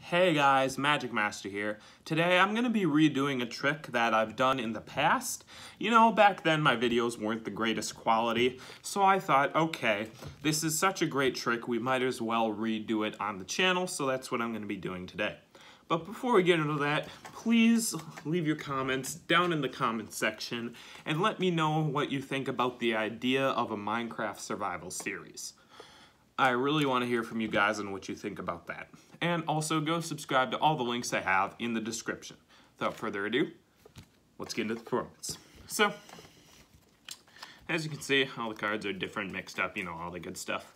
Hey guys, Magic Master here. Today I'm going to be redoing a trick that I've done in the past. You know, back then my videos weren't the greatest quality, so I thought, okay, this is such a great trick, we might as well redo it on the channel, so that's what I'm going to be doing today. But before we get into that, please leave your comments down in the comments section and let me know what you think about the idea of a Minecraft survival series. I really want to hear from you guys and what you think about that. And also go subscribe to all the links I have in the description. Without further ado, let's get into the performance. So, as you can see, all the cards are different, mixed up, you know, all the good stuff.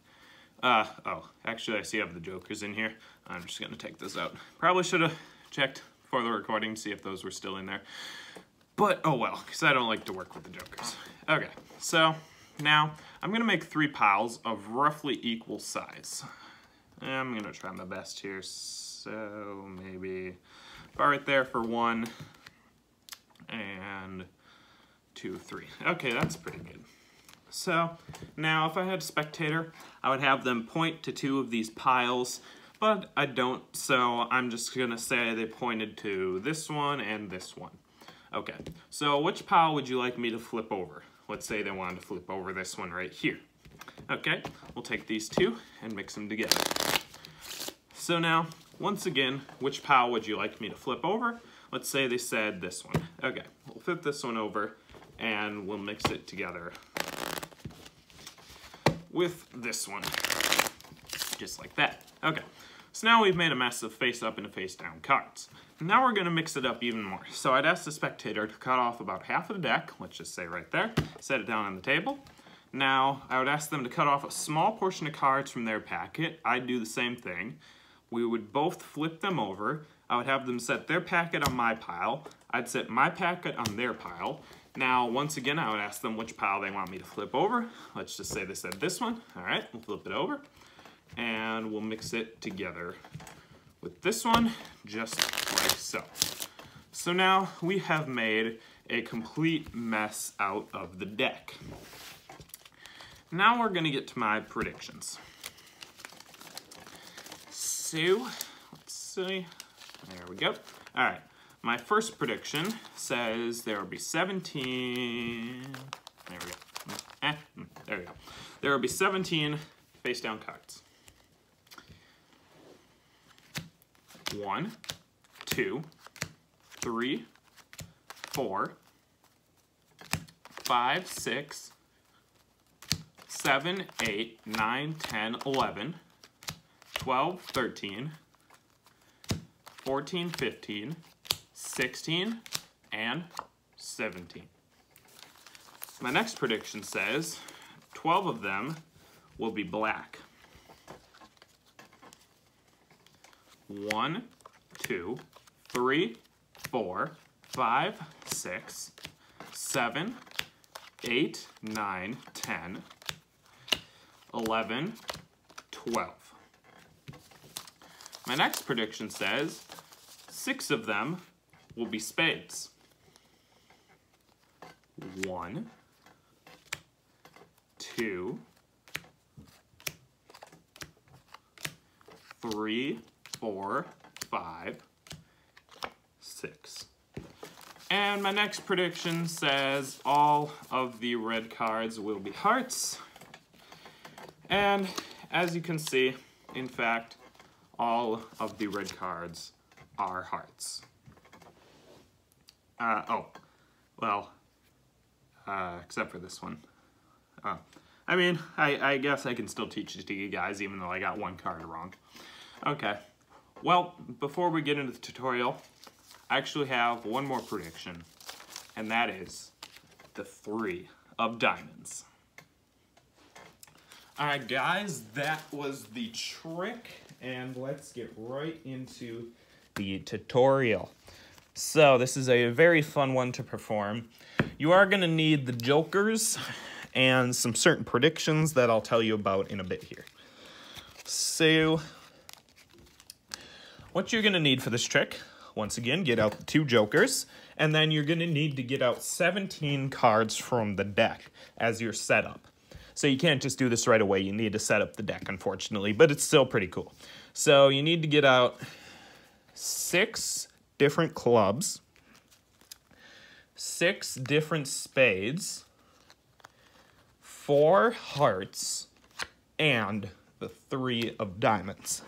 Actually I see I have the jokers in here. I'm just gonna take those out. Probably should have checked before the recording to see if those were still in there. But oh well, because I don't like to work with the jokers. Okay, so now I'm gonna make 3 piles of roughly equal size. I'm gonna try my best here, so maybe about right there for 1 and 2, 3. Okay, that's pretty good. So now if I had a spectator, I would have them point to 2 of these piles, but I don't, so I'm just gonna say they pointed to this one and this one. Okay, so which pile would you like me to flip over? Let's say they wanted to flip over this one right here. Okay, we'll take these 2 and mix them together. So now, once again, which pile would you like me to flip over? Let's say they said this one. Okay, we'll flip this one over and we'll mix it together with this one, just like that. Okay, so now we've made a mess of face up and face down cards. Now we're gonna mix it up even more. So I'd ask the spectator to cut off about half of the deck, let's just say right there, set it down on the table. Now, I would ask them to cut off a small portion of cards from their packet. I'd do the same thing. We would both flip them over. I would have them set their packet on my pile. I'd set my packet on their pile. Now, once again, I would ask them which pile they want me to flip over. Let's just say they said this one. All right, we'll flip it over. And we'll mix it together with this one, just like so. So now we have made a complete mess out of the deck. Now we're gonna get to my predictions. So, let's see, there we go. All right, my first prediction says there will be 17, there we go. There we go. There will be 17 face down cards. 1, 2, 3, 4, 5, 6, 7, 8, 9, 10, 11, 12, 13, 14, 15, 16, and 17. My next prediction says 12 of them will be black. 1, 2, 3, 4, 5, 6, 7, 8, 9, 10, 11, 12. My next prediction says 6 of them will be spades. 1, 2, 3, 4, 5, 6. And my next prediction says all of the red cards will be hearts. And as you can see, in fact, all of the red cards are hearts. Except for this one. I mean, I guess I can still teach it to you guys even though I got 1 card wrong. Okay, well, before we get into the tutorial, I actually have 1 more prediction, and that is the 3 of diamonds. Alright guys, that was the trick, and let's get right into the tutorial. So this is a very fun one to perform. You are going to need the jokers and some certain predictions that I'll tell you about in a bit here. So what you're going to need for this trick, once again, get out the 2 jokers, and then you're going to need to get out 17 cards from the deck as your setup. So you can't just do this right away. You need to set up the deck, unfortunately, but it's still pretty cool. So you need to get out 6 different clubs, 6 different spades, 4 hearts, and the 3 of diamonds.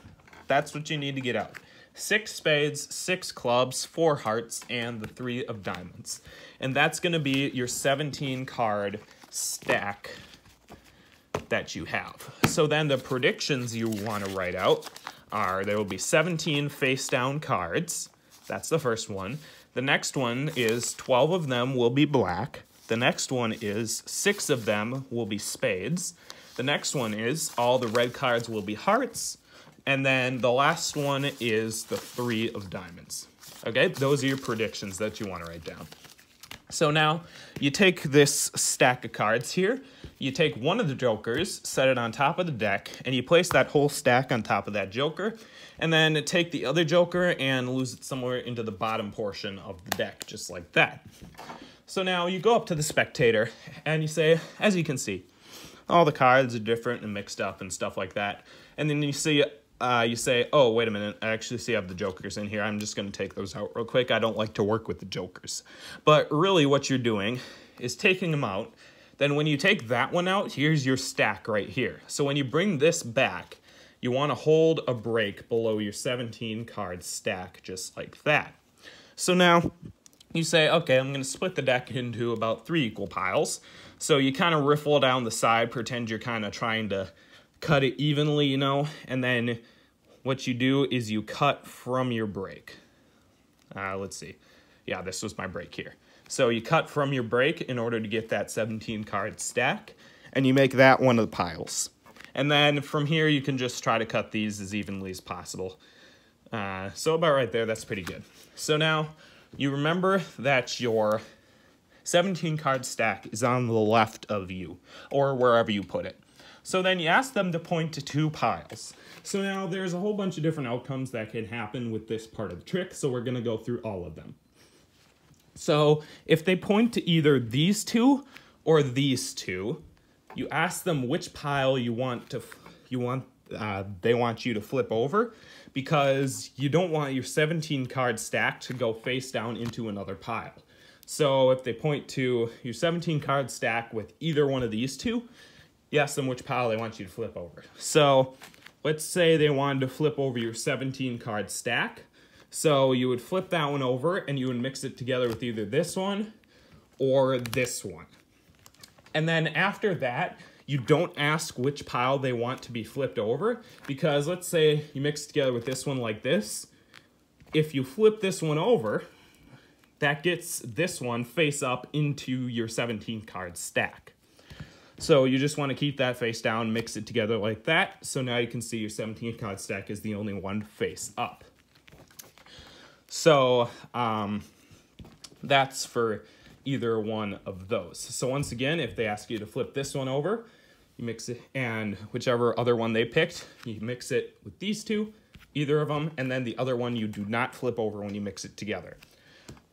That's what you need to get out. 6 spades, 6 clubs, 4 hearts, and the 3 of diamonds. And that's going to be your 17 card stack that you have. So then the predictions you want to write out are there will be 17 face down cards. That's the first one. The next one is 12 of them will be black. The next one is 6 of them will be spades. The next one is all the red cards will be hearts. And then the last one is the 3 of diamonds. Okay, those are your predictions that you want to write down. So now you take this stack of cards here, you take one of the jokers, set it on top of the deck, and you place that whole stack on top of that joker, and then take the other joker and lose it somewhere into the bottom portion of the deck, just like that. So now you go up to the spectator and you say, as you can see, all the cards are different and mixed up and stuff like that. And then you say, oh, wait a minute, I actually see I have the jokers in here. I'm just going to take those out real quick. I don't like to work with the jokers. But really what you're doing is taking them out. Then when you take that one out, here's your stack right here. So when you bring this back, you want to hold a break below your 17 card stack, just like that. So now you say, okay, I'm going to split the deck into about 3 equal piles. So you kind of riffle down the side, pretend you're kind of trying to cut it evenly, you know, and then what you do is you cut from your break. Let's see. Yeah, this was my break here. So you cut from your break in order to get that 17 card stack, and you make that one of the piles. And then from here, you can just try to cut these as evenly as possible. So about right there, that's pretty good. So now you remember that your 17 card stack is on the left of you, or wherever you put it. So then you ask them to point to 2 piles. So now there's a whole bunch of different outcomes that can happen with this part of the trick, so we're going to go through all of them. So if they point to either these 2 or these 2, you ask them which pile they want you to flip over, because you don't want your 17 card stack to go face down into another pile. So if they point to your 17 card stack with either one of these 2, you ask them which pile they want you to flip over. So let's say they wanted to flip over your 17 card stack. So you would flip that one over and you would mix it together with either this one or this one. And then after that, you don't ask which pile they want to be flipped over, because let's say you mix it together with this one like this. If you flip this one over, that gets this one face up into your 17 card stack. So you just want to keep that face down, mix it together like that. So now you can see your 17 card stack is the only one face up. So that's for either one of those. So once again, if they ask you to flip this one over, you mix it, and whichever other one they picked, you mix it with these 2, either of them, and then the other one you do not flip over when you mix it together.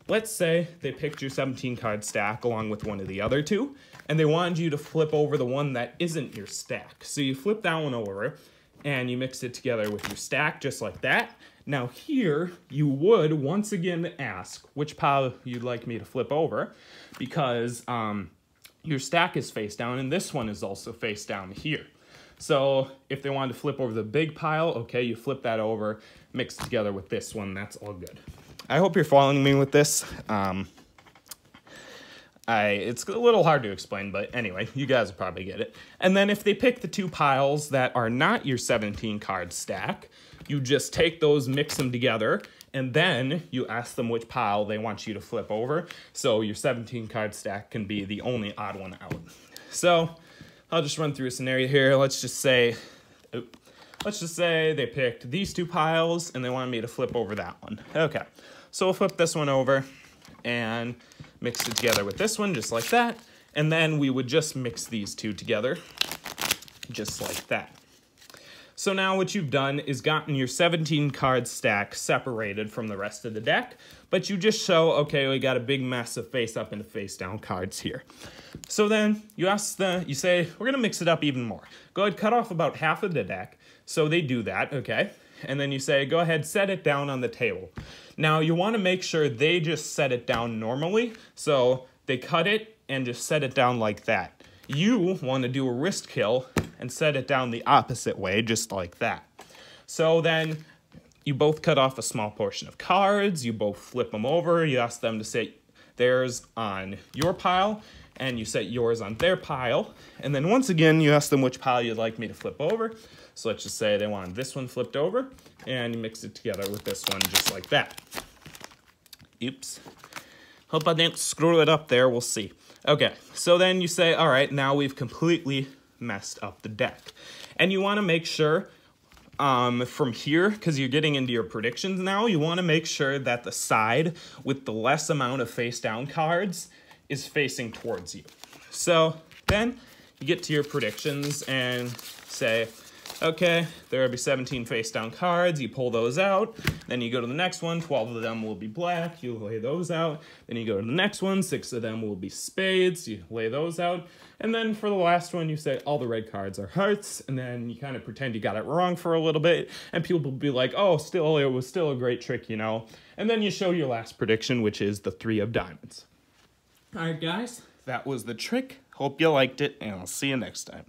Let's say they picked your 17 card stack along with one of the other 2, and they wanted you to flip over the one that isn't your stack. So you flip that one over, and you mix it together with your stack just like that. Now here, you would once again ask which pile you'd like me to flip over, because your stack is face down, and this one is also face down here. So if they wanted to flip over the big pile, okay, you flip that over, mix it together with this one, that's all good. I hope you're following me with this. It's a little hard to explain, but anyway, you guys will probably get it. And then if they pick the 2 piles that are not your 17 card stack, you just take those, mix them together, and then you ask them which pile they want you to flip over. So your 17 card stack can be the only odd one out. So I'll just run through a scenario here. Let's just say they picked these 2 piles and they wanted me to flip over that one. Okay, so we'll flip this one over and mix it together with this one, just like that. And then we would just mix these 2 together, just like that. So now what you've done is gotten your 17 card stack separated from the rest of the deck, but you just show, okay, we got a big mess of face up and face down cards here. So then you say, we're gonna mix it up even more. Go ahead, cut off about half of the deck. So they do that, okay? and then you say, go ahead, set it down on the table. Now you want to make sure they just set it down normally, so they cut it and just set it down like that. You want to do a wrist kill and set it down the opposite way, just like that. So then you both cut off a small portion of cards, you both flip them over, you ask them to set theirs on your pile, and you set yours on their pile. And then once again, you ask them which pile you'd like me to flip over. So let's just say they want this one flipped over, and you mix it together with this one just like that. Oops. Hope I didn't screw it up there, we'll see. Okay, so then you say, all right, now we've completely messed up the deck. And you want to make sure from here, because you're getting into your predictions now, you want to make sure that the side with the less amount of face down cards is facing towards you. So then you get to your predictions and say, okay, there will be 17 face down cards, you pull those out, then you go to the next one, 12 of them will be black, you lay those out, then you go to the next one, 6 of them will be spades, you lay those out, and then for the last one you say all the red cards are hearts, and then you kind of pretend you got it wrong for a little bit, and people will be like, oh, it was still a great trick, you know, and then you show your last prediction, which is the 3 of diamonds. Alright guys, that was the trick, hope you liked it, and I'll see you next time.